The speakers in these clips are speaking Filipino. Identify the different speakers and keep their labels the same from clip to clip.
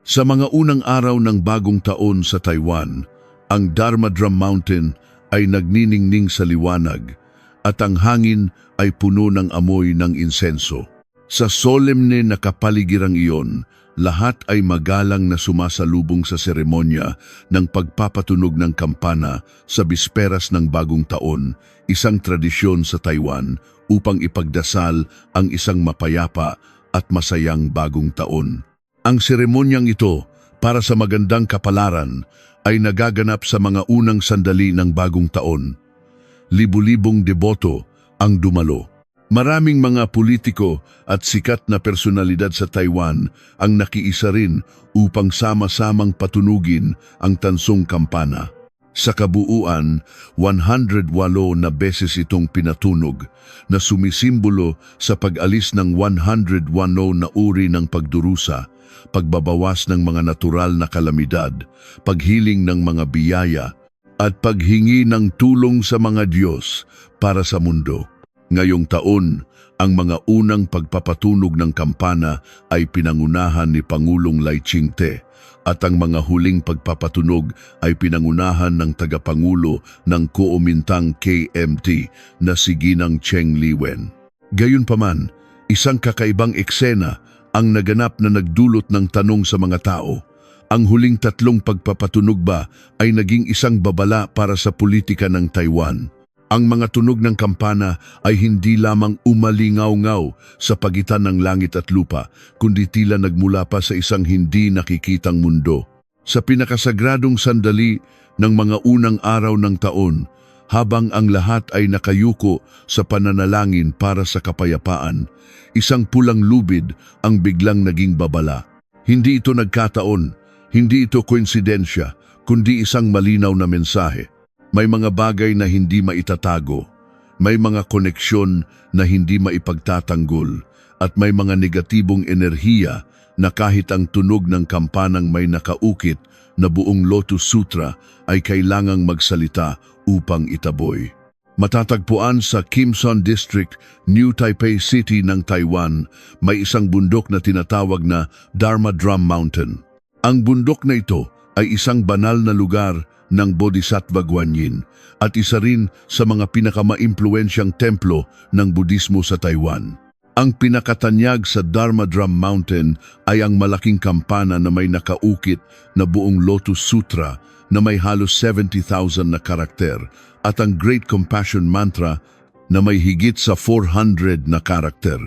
Speaker 1: Sa mga unang araw ng bagong taon sa Taiwan, ang Dharma Drum Mountain ay nagniningning sa liwanag at ang hangin ay puno ng amoy ng insenso. Sa solemne na kapaligirang iyon, lahat ay magalang na sumasalubong sa seremonya ng pagpapatunog ng kampana sa bisperas ng bagong taon, isang tradisyon sa Taiwan upang ipagdasal ang isang mapayapa at masayang bagong taon. Ang seremonyang ito, para sa magandang kapalaran, ay nagaganap sa mga unang sandali ng bagong taon. Libu-libong deboto ang dumalo. Maraming mga politiko at sikat na personalidad sa Taiwan ang nakiisa rin upang sama-samang patunugin ang tansong kampana. Sa kabuuan, 108 na beses itong pinatunog na sumisimbolo sa pag-alis ng 110 na uri ng pagdurusa, pagbabawas ng mga natural na kalamidad, paghiling ng mga biyaya, at paghingi ng tulong sa mga Diyos para sa mundo. Ngayong taon, ang mga unang pagpapatunog ng kampana ay pinangunahan ni Pangulong Lai Ching-te at ang mga huling pagpapatunog ay pinangunahan ng tagapangulo ng Kuomintang KMT na si Ginang Cheng Liwen. Gayunpaman, isang kakaibang eksena ang naganap na nagdulot ng tanong sa mga tao. Ang huling tatlong pagpapatunog ba ay naging isang babala para sa politika ng Taiwan? Ang mga tunog ng kampana ay hindi lamang umalingaw-ngaw sa pagitan ng langit at lupa, kundi tila nagmula pa sa isang hindi nakikitang mundo. Sa pinakasagradong sandali ng mga unang araw ng taon, habang ang lahat ay nakayuko sa pananalangin para sa kapayapaan, isang pulang lubid ang biglang naging babala. Hindi ito nagkataon, hindi ito koinsidensya, kundi isang malinaw na mensahe. May mga bagay na hindi maitatago, may mga koneksyon na hindi maipagtatanggol, at may mga negatibong enerhiya na kahit ang tunog ng kampanang may nakaukit na buong Lotus Sutra ay kailangang magsalita upang itaboy. Matatagpuan sa Kim Son District, New Taipei City ng Taiwan, may isang bundok na tinatawag na Dharma Drum Mountain. Ang bundok na ito ay isang banal na lugar ng Bodhisattva Guanyin at isa rin sa mga pinakamaimpluwensyang templo ng Budismo sa Taiwan. Ang pinakatanyag sa Dharma Drum Mountain ay ang malaking kampana na may nakaukit na buong Lotus Sutra na may halos 70,000 na karakter at ang Great Compassion Mantra na may higit sa 400 na karakter.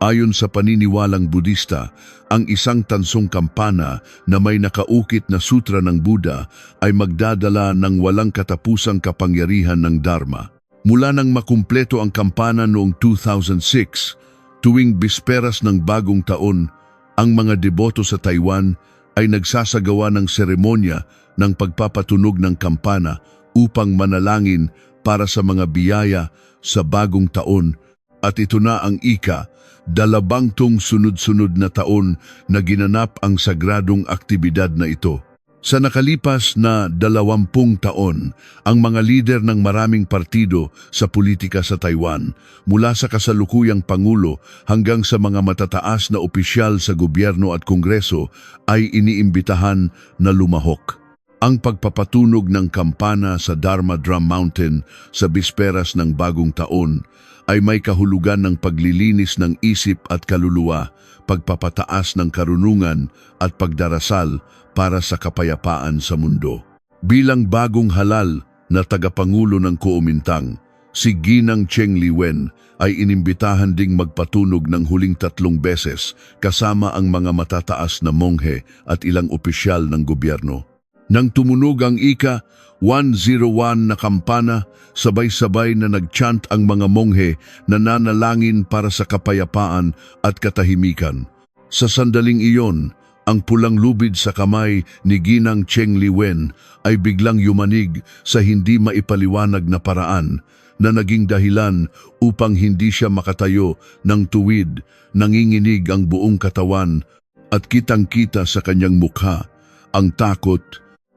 Speaker 1: Ayon sa paniniwalang Budista, ang isang tansong kampana na may nakaukit na sutra ng Buddha ay magdadala ng walang katapusang kapangyarihan ng Dharma. Mula nang makumpleto ang kampana noong 2006, tuwing bisperas ng bagong taon, ang mga deboto sa Taiwan ay nagsasagawa ng seremonya ng pagpapatunog ng kampana upang manalangin para sa mga biyaya sa bagong taon, at ito na ang ika-22 sunod-sunod na taon na ginanap ang sagradong aktibidad na ito. Sa nakalipas na 20 taon, ang mga lider ng maraming partido sa politika sa Taiwan, mula sa kasalukuyang Pangulo hanggang sa mga matataas na opisyal sa gobyerno at kongreso, ay iniimbitahan na lumahok. Ang pagpapatunog ng kampana sa Dharma Drum Mountain sa bisperas ng bagong taon ay may kahulugan ng paglilinis ng isip at kaluluwa, pagpapataas ng karunungan at pagdarasal para sa kapayapaan sa mundo. Bilang bagong halal na tagapangulo ng Kuomintang, si Ginang Cheng Liwen ay inimbitahan ding magpatunog ng huling 3 beses kasama ang mga matataas na monghe at ilang opisyal ng gobyerno. Nang tumunog ang ika-101 na kampana, sabay-sabay na nagchant ang mga monghe na nanalangin para sa kapayapaan at katahimikan. Sa sandaling iyon, ang pulang lubid sa kamay ni Ginang Cheng Liwen ay biglang yumanig sa hindi maipaliwanag na paraan na naging dahilan upang hindi siya makatayo ng tuwid. Nanginginig ang buong katawan at kitang-kita sa kanyang mukha ang takot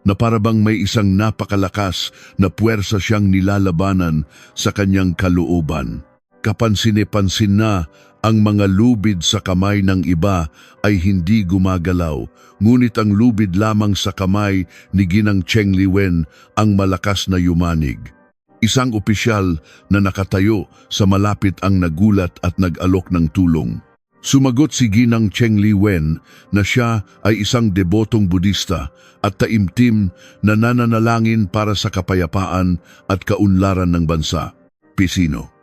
Speaker 1: na parabang may isang napakalakas na puwersa siyang nilalabanan sa kanyang kalooban. Kapansin-pansin na Ang mga lubid sa kamay ng iba ay hindi gumagalaw, ngunit ang lubid lamang sa kamay ni Ginang Cheng Liwen ang malakas na yumanig. Isang opisyal na nakatayo sa malapit ang nagulat at nag-alok ng tulong. Sumagot si Ginang Cheng Liwen na siya ay isang debotong Budista at taimtim na nananalangin para sa kapayapaan at kaunlaran ng bansa. Pisino.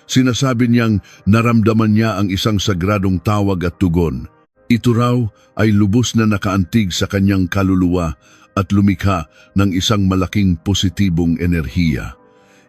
Speaker 1: Sinasabi niyang naramdaman niya ang isang sagradong tawag at tugon. Ito raw ay lubos na nakaantig sa kanyang kaluluwa at lumikha ng isang malaking positibong enerhiya.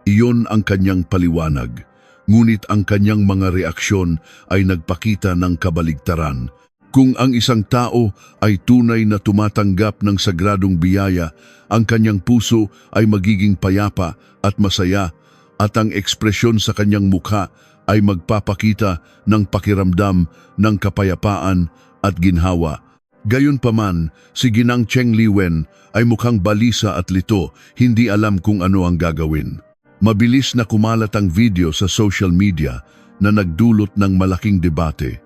Speaker 1: Iyon ang kanyang paliwanag, ngunit ang kanyang mga reaksyon ay nagpakita ng kabaligtaran. Kung ang isang tao ay tunay na tumatanggap ng sagradong biyaya, ang kanyang puso ay magiging payapa at masaya, at ang ekspresyon sa kanyang mukha ay magpapakita ng pakiramdam ng kapayapaan at ginhawa. Gayunpaman, si Ginang Cheng Liwen ay mukhang balisa at lito, hindi alam kung ano ang gagawin. Mabilis na kumalat ang video sa social media na nagdulot ng malaking debate.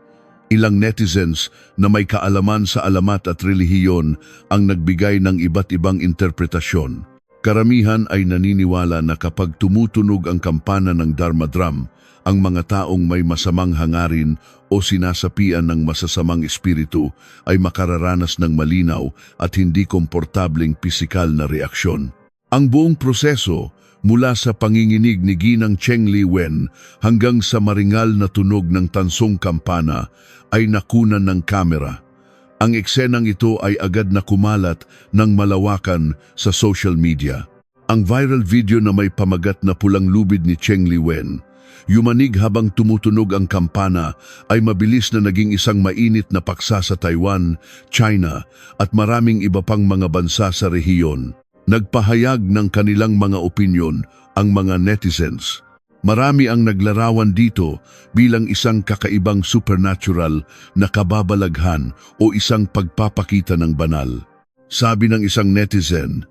Speaker 1: Ilang netizens na may kaalaman sa alamat at relihiyon ang nagbigay ng iba't ibang interpretasyon. Karamihan ay naniniwala na kapag tumutunog ang kampana ng Dharma Drum, ang mga taong may masamang hangarin o sinasapian ng masasamang espiritu ay makararanas ng malinaw at hindi komportabling pisikal na reaksyon. Ang buong proseso, mula sa panginginig ni Ginang Cheng Liwen hanggang sa maringal na tunog ng tansong kampana, ay nakunan ng kamera. Ang eksenang ito ay agad na kumalat ng malawakan sa social media. Ang viral video na may pamagat na pulang lubid ni Cheng Liwen, yumanig habang tumutunog ang kampana, ay mabilis na naging isang mainit na paksa sa Taiwan, China at maraming iba pang mga bansa sa rehiyon. Nagpahayag ng kanilang mga opinyon ang mga netizens. Marami ang naglarawan dito bilang isang kakaibang supernatural na kababalaghan o isang pagpapakita ng banal. Sabi ng isang netizen,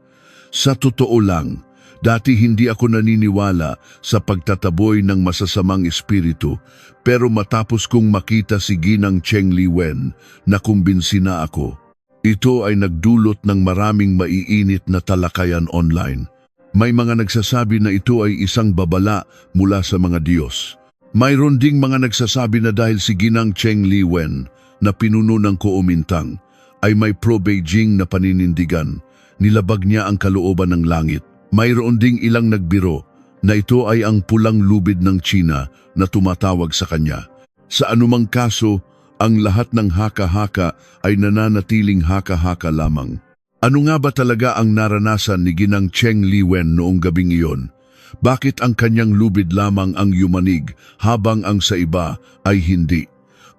Speaker 1: "Sa totoo lang, dati hindi ako naniniwala sa pagtataboy ng masasamang espiritu, pero matapos kong makita si Ginang Cheng Liwen, nakumbinsi na ako." Ito ay nagdulot ng maraming maiinit na talakayan online. May mga nagsasabi na ito ay isang babala mula sa mga Diyos. Mayroon ding mga nagsasabi na dahil si Ginang Cheng Liwen na pinuno ng Kuomintang ay may pro-Beijing na paninindigan, nilabag niya ang kalooban ng langit. Mayroon ding ilang nagbiro na ito ay ang pulang lubid ng China na tumatawag sa kanya. Sa anumang kaso, ang lahat ng haka-haka ay nananatiling haka-haka lamang. Ano nga ba talaga ang naranasan ni Ginang Cheng Liwen noong gabing iyon? Bakit ang kanyang lubid lamang ang yumanig habang ang sa iba ay hindi?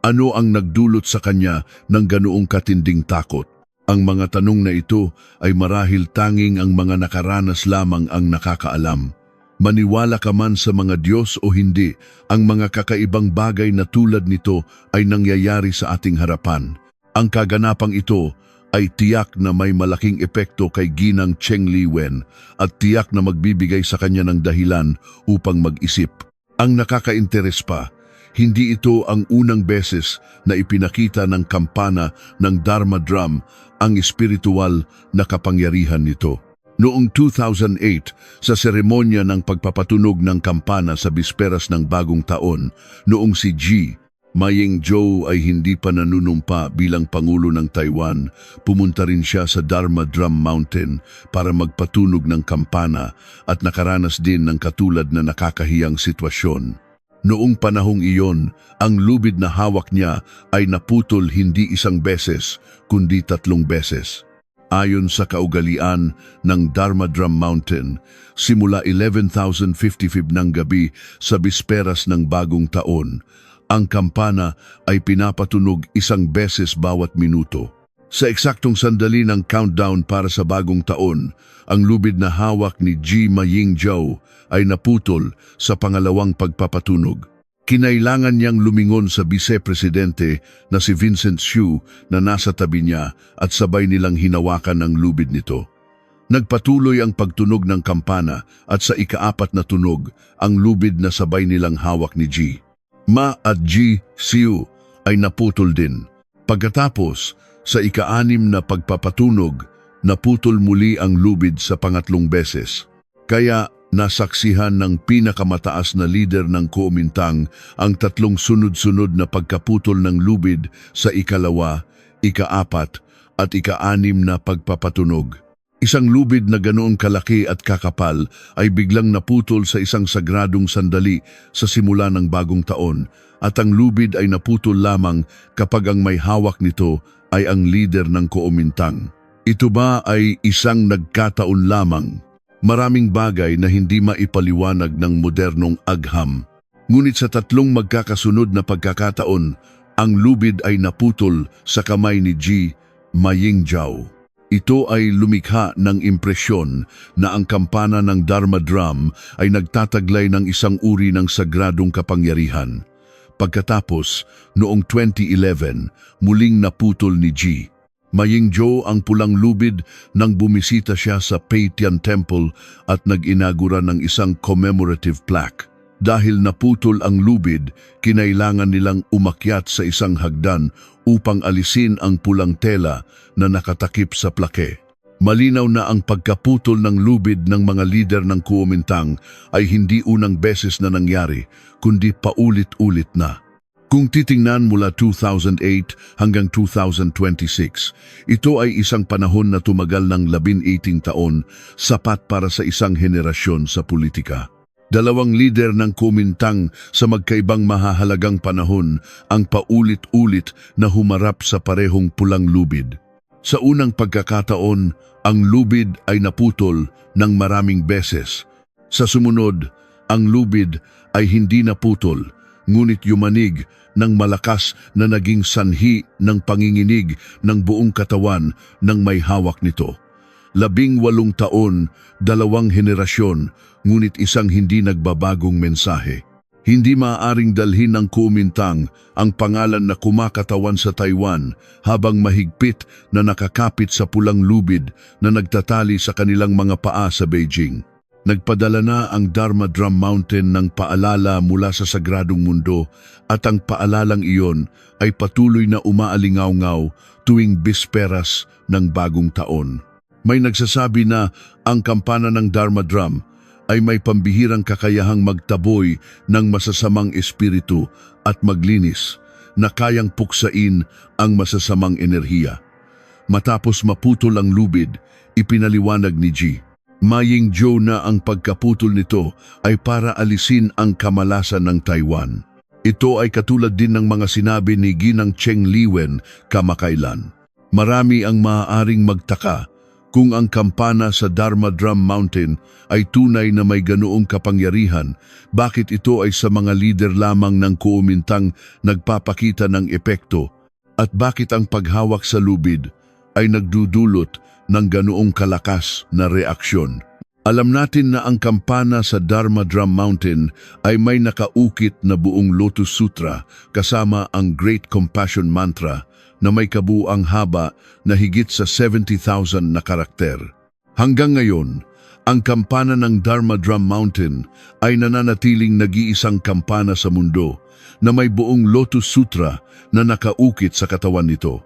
Speaker 1: Ano ang nagdulot sa kanya ng ganoong katinding takot? Ang mga tanong na ito ay marahil tanging ang mga nakaranas lamang ang nakakaalam. Maniwala ka man sa mga Diyos o hindi, ang mga kakaibang bagay na tulad nito ay nangyayari sa ating harapan. Ang kaganapang ito ay tiyak na may malaking epekto kay Ginang Cheng Liwen at tiyak na magbibigay sa kanya ng dahilan upang mag-isip. Ang nakakainteres pa, hindi ito ang unang beses na ipinakita ng kampana ng Dharma Drum ang espiritual na kapangyarihan nito. Noong 2008, sa seremonya ng pagpapatunog ng kampana sa bisperas ng Bagong Taon, noong si Ji Maying-jeou ay hindi pa nanunumpa bilang Pangulo ng Taiwan, pumunta rin siya sa Dharma Drum Mountain para magpatunog ng kampana at nakaranas din ng katulad na nakakahiyang sitwasyon. Noong panahong iyon, ang lubid na hawak niya ay naputol hindi isang beses, kundi 3 beses. Ayon sa kaugalian ng Dharma Drum Mountain, simula 11,055 ng gabi sa bisperas ng Bagong Taon, ang kampana ay pinapatunog 1 beses bawat minuto. Sa eksaktong sandali ng countdown para sa Bagong Taon, ang lubid na hawak ni Ji Maying-jeou ay naputol sa pangalawang pagpapatunog. Kinailangan niyang lumingon sa Vice-Presidente na si Vincent Hsu na nasa tabi niya at sabay nilang hinawakan ang lubid nito. Nagpatuloy ang pagtunog ng kampana at sa ika-4 na tunog, ang lubid na sabay nilang hawak ni Ji. Ma at Ji Siu ay naputol din. Pagkatapos, sa ika-6 na pagpapatunog, naputol muli ang lubid sa pangatlong beses. Kaya nasaksihan ng pinakamataas na lider ng Kuomintang ang 3 sunod-sunod na pagkaputol ng lubid sa ika-2, ika-4 at ika-6 na pagpapatunog. Isang lubid na ganoong kalaki at kakapal ay biglang naputol sa isang sagradong sandali sa simula ng bagong taon, at ang lubid ay naputol lamang kapag ang may hawak nito ay ang lider ng Kuomintang. Ito ba ay isang nagkataon lamang? Maraming bagay na hindi maipaliwanag ng modernong agham. Ngunit sa 3 magkakasunod na pagkakataon, ang lubid ay naputol sa kamay ni Ji Mayingzhou. Ito ay lumikha ng impresyon na ang kampana ng Dharma Drum ay nagtataglay ng isang uri ng sagradong kapangyarihan. Pagkatapos, noong 2011, muling naputol ni Ji Mayingzhou ang pulang lubid nang bumisita siya sa Peitian Temple at nag-inagura ng isang commemorative plaque. Dahil naputol ang lubid, kinailangan nilang umakyat sa isang hagdan upang alisin ang pulang tela na nakatakip sa plake. Malinaw na ang pagkaputol ng lubid ng mga lider ng Kuomintang ay hindi unang beses na nangyari, kundi paulit-ulit na. Kung titingnan mula 2008 hanggang 2026, ito ay isang panahon na tumagal ng 18 taon, sapat para sa isang henerasyon sa politika. 2 lider ng Kuomintang sa magkaibang mahahalagang panahon ang paulit-ulit na humarap sa parehong pulang lubid. Sa unang pagkakataon, ang lubid ay naputol ng maraming beses. Sa sumunod, ang lubid ay hindi naputol, ngunit yumanig ng malakas na naging sanhi ng panginginig ng buong katawan ng may hawak nito. 18 taon, 2 henerasyon, ngunit isang hindi nagbabagong mensahe. Hindi maaaring dalhin ng Kuomintang ang pangalan na kumakatawan sa Taiwan habang mahigpit na nakakapit sa pulang lubid na nagtatali sa kanilang mga paa sa Beijing. Nagpadala na ang Dharma Drum Mountain ng paalala mula sa sagradong mundo, at ang paalalang iyon ay patuloy na umaalingaw-ngaw tuwing bisperas ng bagong taon. May nagsasabi na ang kampana ng Dharma Drum ay may pambihirang kakayahang magtaboy ng masasamang espiritu at maglinis na kayang puksain ang masasamang enerhiya. Matapos maputol ang lubid, ipinaliwanag ni Ji Mayingzhou na ang pagkaputol nito ay para alisin ang kamalasan ng Taiwan. Ito ay katulad din ng mga sinabi ni Ginang Cheng Liwen kamakailan. Marami ang maaaring magtaka kung ang kampana sa Dharma Drum Mountain ay tunay na may ganoong kapangyarihan, bakit ito ay sa mga lider lamang ng Kuomintang nagpapakita ng epekto, at bakit ang paghawak sa lubid ay nagdudulot ng ganoong kalakas na reaksyon. Alam natin na ang kampana sa Dharma Drum Mountain ay may nakaukit na buong Lotus Sutra kasama ang Great Compassion Mantra na may kabuuang haba na higit sa 70,000 na karakter. Hanggang ngayon, ang kampana ng Dharma Drum Mountain ay nananatiling nag-iisang kampana sa mundo na may buong Lotus Sutra na nakaukit sa katawan nito.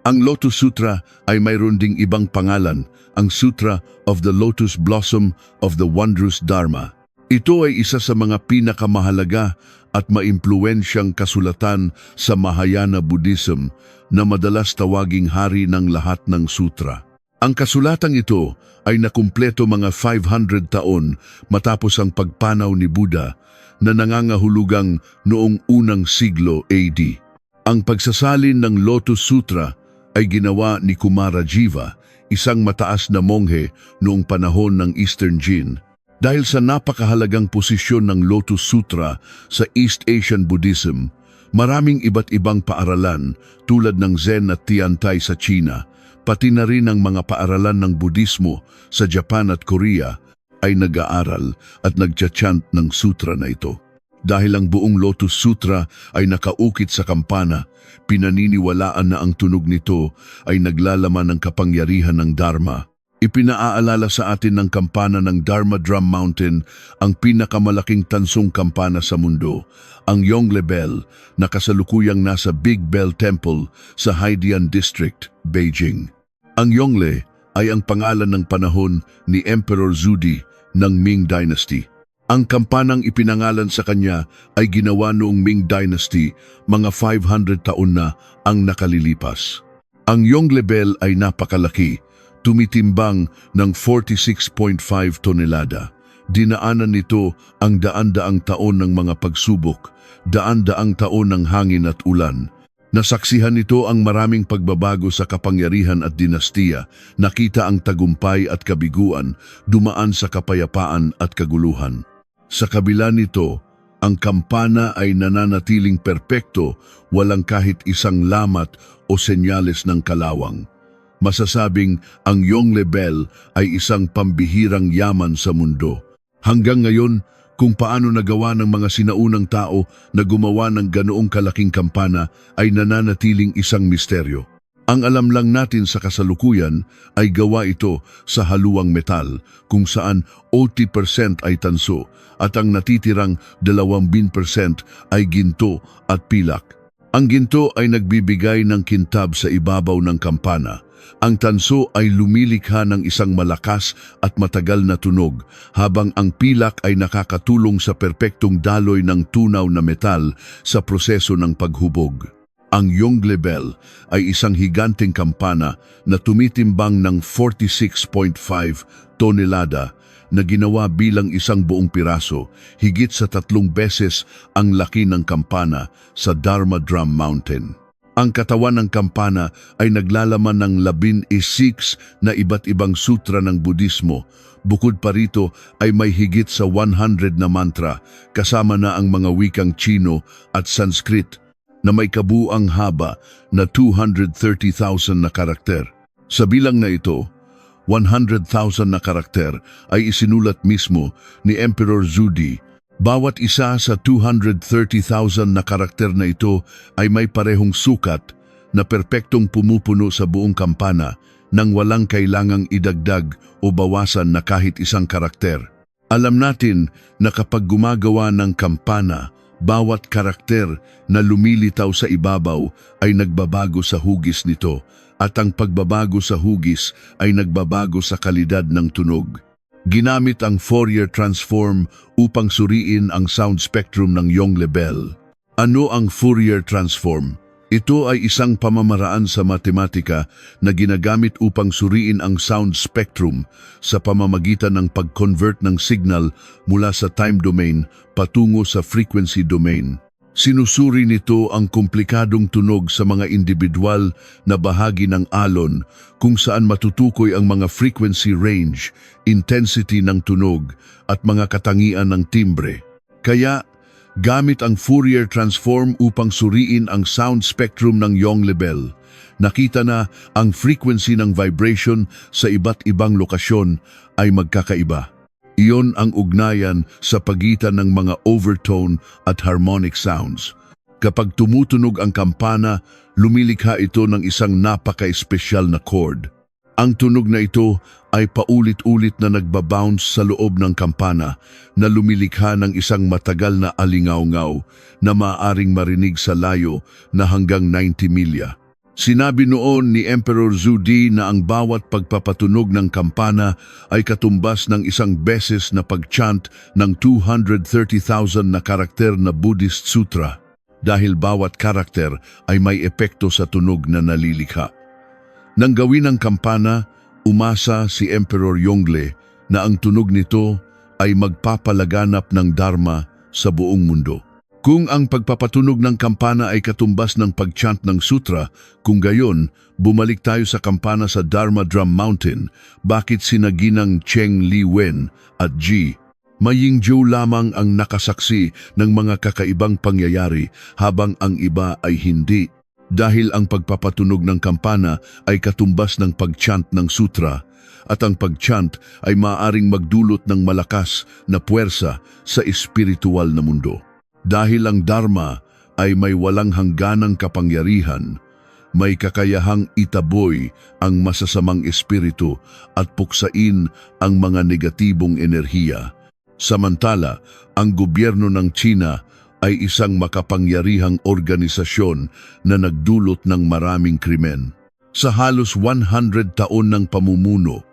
Speaker 1: Ang Lotus Sutra ay mayroon ding ibang pangalan, ang Sutra of the Lotus Blossom of the Wondrous Dharma. Ito ay isa sa mga pinakamahalaga at maimpluwensyang kasulatan sa Mahayana Buddhism na madalas tawaging hari ng lahat ng sutra. Ang kasulatang ito ay nakumpleto mga 500 taon matapos ang pagpanaw ni Buddha na nangangahulugang noong unang siglo AD. Ang pagsasalin ng Lotus Sutra ay ginawa ni Kumarajiva, isang mataas na monghe noong panahon ng Eastern Jin. Dahil sa napakahalagang posisyon ng Lotus Sutra sa East Asian Buddhism, maraming iba't ibang paaralan tulad ng Zen at Tiantai sa China, pati na rin ang mga paaralan ng Buddhismo sa Japan at Korea ay nag-aaral at nagcha-chant ng sutra na ito. Dahil ang buong Lotus Sutra ay nakaukit sa kampana, pinaniniwalaan na ang tunog nito ay naglalaman ng kapangyarihan ng Dharma. Ipinaaalala sa atin ng kampana ng Dharma Drum Mountain ang pinakamalaking tansong kampana sa mundo, ang Yongle Bell, na kasalukuyang nasa Big Bell Temple sa Haidian District, Beijing. Ang Yongle ay ang pangalan ng panahon ni Emperor Zudi ng Ming Dynasty. Ang kampanang ipinangalan sa kanya ay ginawa noong Ming Dynasty, mga 500 taon na ang nakalilipas. Ang Yongle Bell ay napakalaki, tumitimbang ng 46.5 tonelada. Dinaanan nito ang daan-daang taon ng mga pagsubok, daan-daang taon ng hangin at ulan. Nasaksihan nito ang maraming pagbabago sa kapangyarihan at dinastiya, nakita ang tagumpay at kabiguan, dumaan sa kapayapaan at kaguluhan. Sa kabila nito, ang kampana ay nananatiling perpekto, walang kahit isang lamat o senyales ng kalawang. Masasabing ang Yongle Bell ay isang pambihirang yaman sa mundo. Hanggang ngayon, kung paano nagawa ng mga sinaunang tao na gumawa ng ganoong kalaking kampana ay nananatiling isang misteryo. Ang alam lang natin sa kasalukuyan ay gawa ito sa haluang metal, kung saan 80% ay tanso at ang natitirang 20% ay ginto at pilak. Ang ginto ay nagbibigay ng kintab sa ibabaw ng kampana. Ang tanso ay lumilikha ng isang malakas at matagal na tunog, habang ang pilak ay nakakatulong sa perpektong daloy ng tunaw na metal sa proseso ng paghubog. Ang Yongle Bell ay isang higanteng kampana na tumitimbang ng 46.5 tonelada na ginawa bilang isang buong piraso, higit sa 3 beses ang laki ng kampana sa Dharma Drum Mountain. Ang katawan ng kampana ay naglalaman ng 16 na iba't ibang sutra ng Budismo. Bukod pa rito ay may higit sa 100 na mantra, kasama na ang mga wikang Chino at Sanskrit, na may kabuang haba na 230,000 na karakter. Sa bilang na ito, 100,000 na karakter ay isinulat mismo ni Emperor Zudi. Bawat isa sa 230,000 na karakter na ito ay may parehong sukat na perpektong pumupuno sa buong kampana nang walang kailangang idagdag o bawasan na kahit isang karakter. Alam natin na kapag gumagawa ng kampana, bawat karakter na lumilitaw sa ibabaw ay nagbabago sa hugis nito, at ang pagbabago sa hugis ay nagbabago sa kalidad ng tunog. Ginamit ang Fourier transform upang suriin ang sound spectrum ng Yongle Bell. Ano ang Fourier transform? Ito ay isang pamamaraan sa matematika na ginagamit upang suriin ang sound spectrum sa pamamagitan ng pag-convert ng signal mula sa time domain patungo sa frequency domain. Sinusuri nito ang komplikadong tunog sa mga individual na bahagi ng alon, kung saan matutukoy ang mga frequency range, intensity ng tunog at mga katangian ng timbre. Kaya, gamit ang Fourier transform upang suriin ang sound spectrum ng Yongle Bell, nakita na ang frequency ng vibration sa iba't ibang lokasyon ay magkakaiba. Iyon ang ugnayan sa pagitan ng mga overtone at harmonic sounds. Kapag tumutunog ang kampana, lumilikha ito ng isang napaka-espesyal na chord. Ang tunog na ito ay paulit-ulit na nagbabounce sa loob ng kampana na lumilikha ng isang matagal na alingaw-ngaw na maaaring marinig sa layo na hanggang 90 milya. Sinabi noon ni Emperor Zudi na ang bawat pagpapatunog ng kampana ay katumbas ng isang beses na pag-chant ng 230,000 na karakter na Buddhist Sutra, dahil bawat karakter ay may epekto sa tunog na nalilikha. Nang gawin ang kampana, umasa si Emperor Yongle na ang tunog nito ay magpapalaganap ng Dharma sa buong mundo. Kung ang pagpapatunog ng kampana ay katumbas ng pag-chant ng sutra, kung gayon, bumalik tayo sa kampana sa Dharma Drum Mountain, bakit sina Ginang Cheng Li Wen at Ji Mayingzhou lamang ang nakasaksi ng mga kakaibang pangyayari habang ang iba ay hindi? Dahil ang pagpapatunog ng kampana ay katumbas ng pag-chant ng sutra, at ang pag-chant ay maaaring magdulot ng malakas na puwersa sa espiritual na mundo. Dahil ang Dharma ay may walang hangganang kapangyarihan, may kakayahang itaboy ang masasamang espiritu at puksain ang mga negatibong enerhiya. Samantala, ang gobyerno ng China ay isang makapangyarihang organisasyon na nagdulot ng maraming krimen. Sa halos 100 taon ng pamumuno,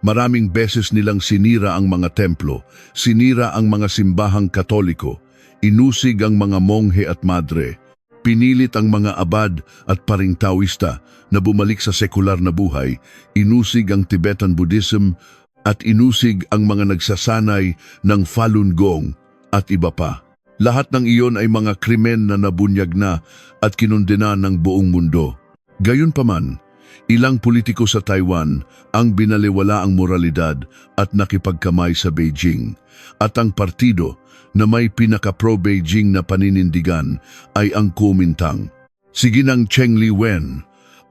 Speaker 1: maraming beses nilang sinira ang mga templo, sinira ang mga simbahang Katoliko, inusig ang mga monghe at madre, pinilit ang mga abad at paring Taoista na bumalik sa sekular na buhay, inusig ang Tibetan Buddhism at inusig ang mga nagsasanay ng Falun Gong at iba pa. Lahat ng iyon ay mga krimen na nabunyag na at kinundena ng buong mundo. Gayunpaman, ilang politiko sa Taiwan ang binaliwala ang moralidad at nakipagkamay sa Beijing, at ang partido na may pinaka-pro-Beijing na paninindigan ay ang Kuomintang. Si Ginang Cheng Liwen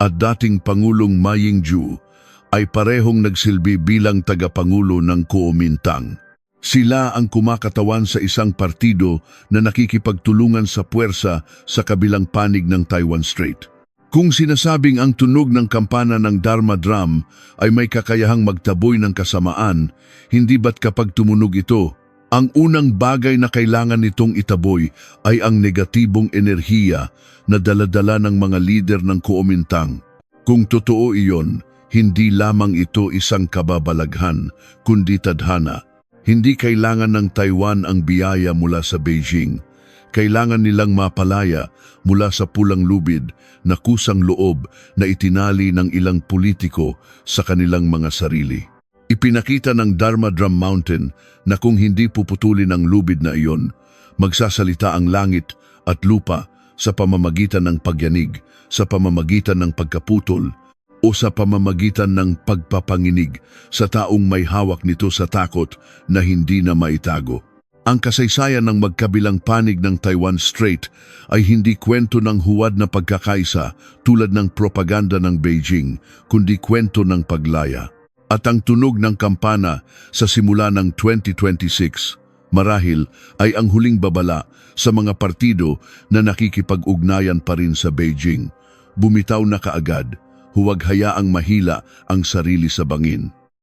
Speaker 1: at dating Pangulong Ma Ying-jeou ay parehong nagsilbi bilang tagapangulo ng Kuomintang. Sila ang kumakatawan sa isang partido na nakikipagtulungan sa puwersa sa kabilang panig ng Taiwan Strait. Kung sinasabing ang tunog ng kampana ng Dharma Drum ay may kakayahang magtaboy ng kasamaan, hindi ba't kapag tumunog ito, ang unang bagay na kailangan nitong itaboy ay ang negatibong enerhiya na daladala ng mga lider ng Kuomintang. Kung totoo iyon, hindi lamang ito isang kababalaghan, kundi tadhana. Hindi kailangan ng Taiwan ang biyaya mula sa Beijing. Kailangan nilang mapalaya mula sa pulang lubid na kusang loob na itinali ng ilang politiko sa kanilang mga sarili. Ipinakita ng Dharma Drum Mountain na kung hindi puputulin ang lubid na iyon, magsasalita ang langit at lupa sa pamamagitan ng pagyanig, sa pamamagitan ng pagkaputol, o sa pamamagitan ng pagpapanginig sa taong may hawak nito sa takot na hindi na maitago. Ang kasaysayan ng magkabilang panig ng Taiwan Strait ay hindi kwento ng huwad na pagkakaisa tulad ng propaganda ng Beijing, kundi kwento ng paglaya. At ang tunog ng kampana sa simula ng 2026, marahil ay ang huling babala sa mga partido na nakikipag-ugnayan pa rin sa Beijing. Bumitaw na kaagad, huwag hayaang mahila ang sarili sa bangin.